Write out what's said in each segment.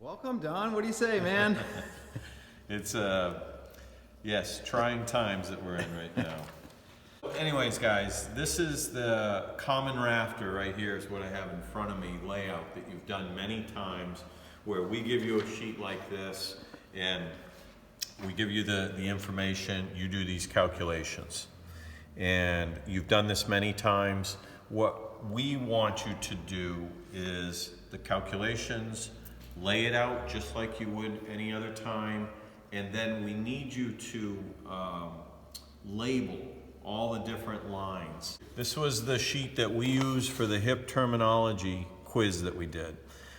Welcome, Don. What do you say, man? It's, yes, trying times that we're in right now. Anyways, guys, this is the common rafter right here is what I have in front of me, layout that you've done many times, where we give you a sheet like this and we give you the information, you do these calculations. And you've done this many times. What we want you to do is the calculations, lay it out just like you would any other time, and then we need you to label all the different lines. This was the sheet that we used for the HIP terminology quiz that we did.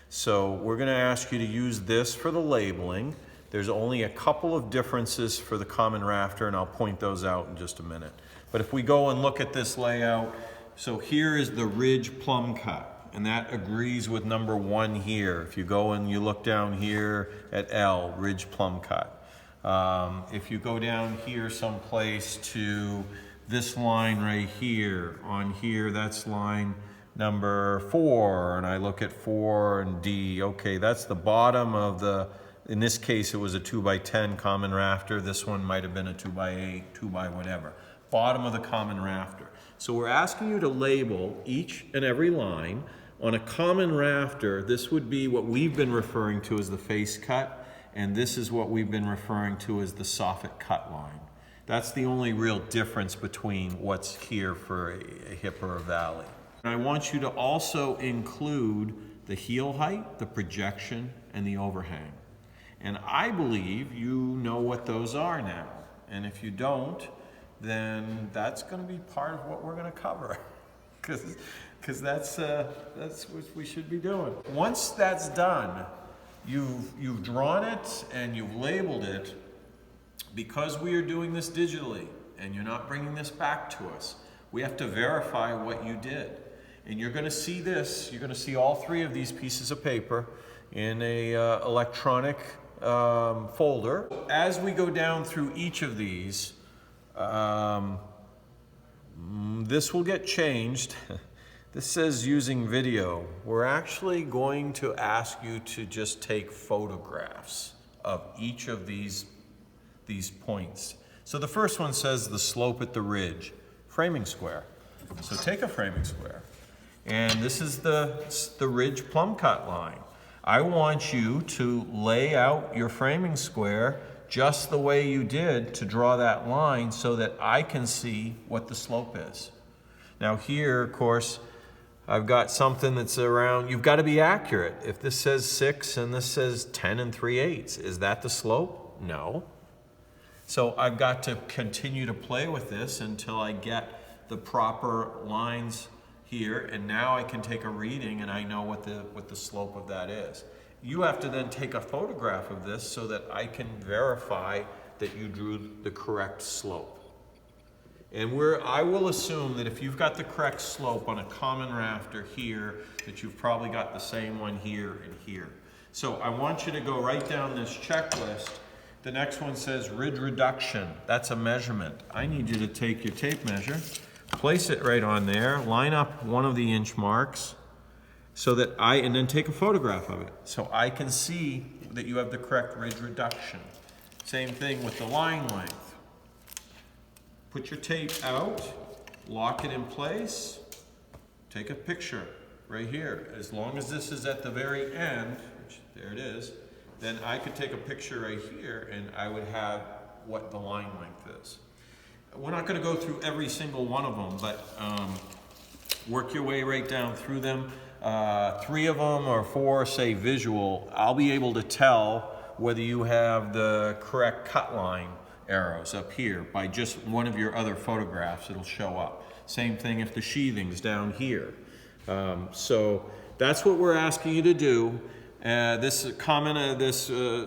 So we're going to ask you to use this for the labeling. There's only a couple of differences for the common rafter, and I'll point those out in just a minute. But if we go and look at this layout, so here is the ridge plumb cut, and that agrees with number 1 here. If you go and you look down here at L, ridge plumb cut. If you go down here someplace to this line right here, on here, that's line number 4, and I look at 4 and D. Okay, that's the bottom of the, in this case it was a 2x10 common rafter. This one might have been a 2x8, 2x whatever. Bottom of the common rafter. So we're asking you to label each and every line. On a common rafter, this would be what we've been referring to as the face cut, and this is what we've been referring to as the soffit cut line. That's the only real difference between what's here for a hip or a valley. And I want you to also include the heel height, the projection, and the overhang. And I believe you know what those are now. And if you don't, then that's going to be part of what we're going to cover. Because that's what we should be doing. Once that's done, you've drawn it and you've labeled it. Because we are doing this digitally and you're not bringing this back to us, we have to verify what you did. And you're going to see this, you're going to see all 3 of these pieces of paper in a electronic folder. As we go down through each of these, this will get changed. This says using video. We're actually going to ask you to just take photographs of each of these points. So the first one says the slope at the ridge, framing square. So take a framing square. And this is the ridge plumb cut line. I want you to lay out your framing square just the way you did to draw that line so that I can see what the slope is. Now here, of course, I've got something that's around, you've got to be accurate. If this says 6 and this says 10 3/8, is that the slope? No. So I've got to continue to play with this until I get the proper lines here, and now I can take a reading and I know what the slope of that is. You have to then take a photograph of this so that I can verify that you drew the correct slope. And I will assume that if you've got the correct slope on a common rafter here, that you've probably got the same one here and here. So I want you to go right down this checklist. The next one says ridge reduction. That's a measurement. I need you to take your tape measure, place it right on there, line up one of the inch marks, so that and then take a photograph of it, so I can see that you have the correct ridge reduction. Same thing with the line length. Put your tape out, lock it in place, take a picture right here. As long as this is at the very end, which there it is, then I could take a picture right here and I would have what the line length is. We're not going to go through every single one of them, but work your way right down through them. 3 of them or 4 say visual. I'll be able to tell whether you have the correct cut line arrows up here by just one of your other photographs. It'll show up. Same thing if the sheathing's down here. So that's what we're asking you to do. This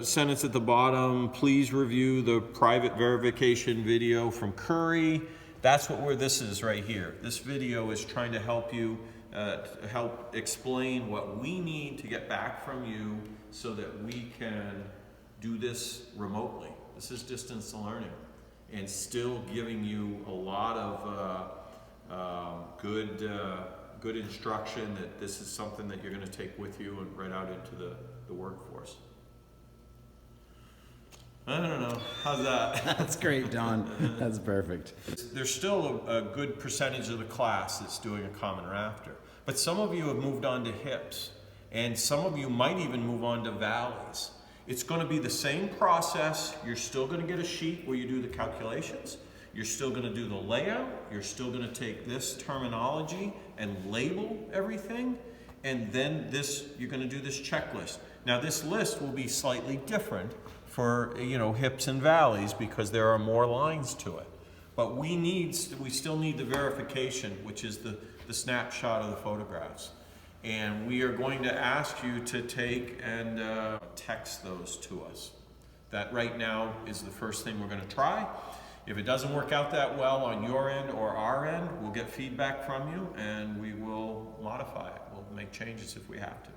sentence at the bottom, please review the private verification video from Curry. That's what this is right here. This video is trying to help you, help explain what we need to get back from you so that we can do this remotely. This is distance learning and still giving you a lot of good good instruction that this is something that you're going to take with you and right out into the workforce. I don't know. How's that? That's great, Don. That's perfect. There's still a good percentage of the class that's doing a common rafter. But some of you have moved on to hips, and some of you might even move on to valleys. It's going to be the same process. You're still going to get a sheet where you do the calculations. You're still going to do the layout. You're still going to take this terminology and label everything. And then you're going to do this checklist. Now this list will be slightly different for, hips and valleys because there are more lines to it. But we still need the verification, which is the snapshot of the photographs. And we are going to ask you to take and text those to us. That right now is the first thing we're going to try. If it doesn't work out that well on your end or our end, we'll get feedback from you and we will modify it. We'll make changes if we have to.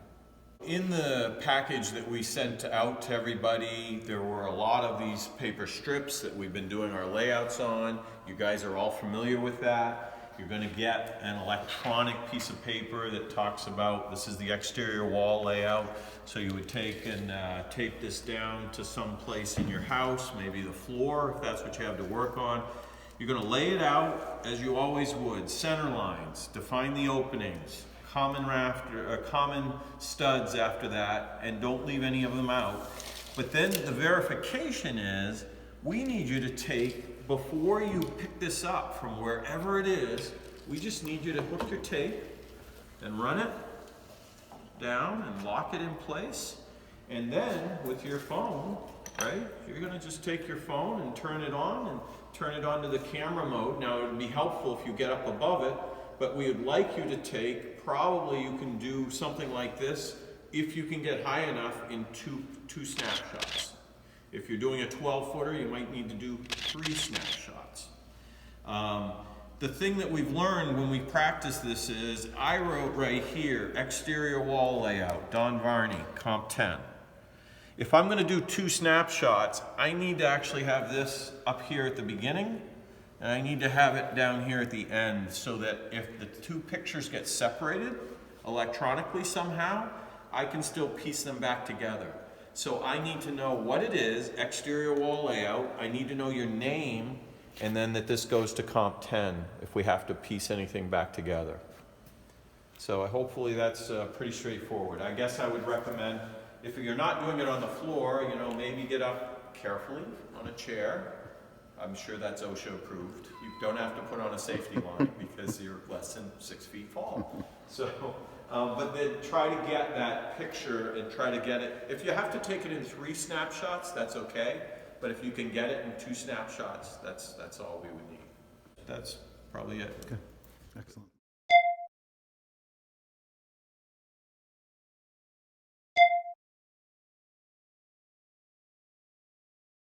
In the package that we sent out to everybody, there were a lot of these paper strips that we've been doing our layouts on. You guys are all familiar with that. You're going to get an electronic piece of paper that talks about, this is the exterior wall layout. So you would take and tape this down to some place in your house, maybe the floor, if that's what you have to work on. You're going to lay it out as you always would. Center lines, define the openings, common studs after that, and don't leave any of them out. But then the verification is, we need you to take, before you pick this up from wherever it is, we just need you to hook your tape and run it down and lock it in place. And then with your phone, right, you're gonna just take your phone and turn it on to the camera mode. Now it would be helpful if you get up above it, but we would like you to take, probably you can do something like this if you can get high enough in two snapshots. If you're doing a 12-footer, you might need to do 3 snapshots. The thing that we've learned when we practice this is, I wrote right here, exterior wall layout, Don Varney, Comp 10. If I'm going to do 2 snapshots, I need to actually have this up here at the beginning, and I need to have it down here at the end, so that if the 2 pictures get separated electronically somehow, I can still piece them back together. So I need to know what it is, exterior wall layout, I need to know your name, and then that this goes to Comp 10 if we have to piece anything back together. So hopefully that's pretty straightforward. I guess I would recommend, if you're not doing it on the floor, maybe get up carefully on a chair. I'm sure that's OSHA approved. You don't have to put on a safety line because you're less than 6 feet tall. So, but then try to get that picture and try to get it. If you have to take it in 3 snapshots, that's okay. But if you can get it in 2 snapshots, that's all we would need. That's probably it. Okay, excellent.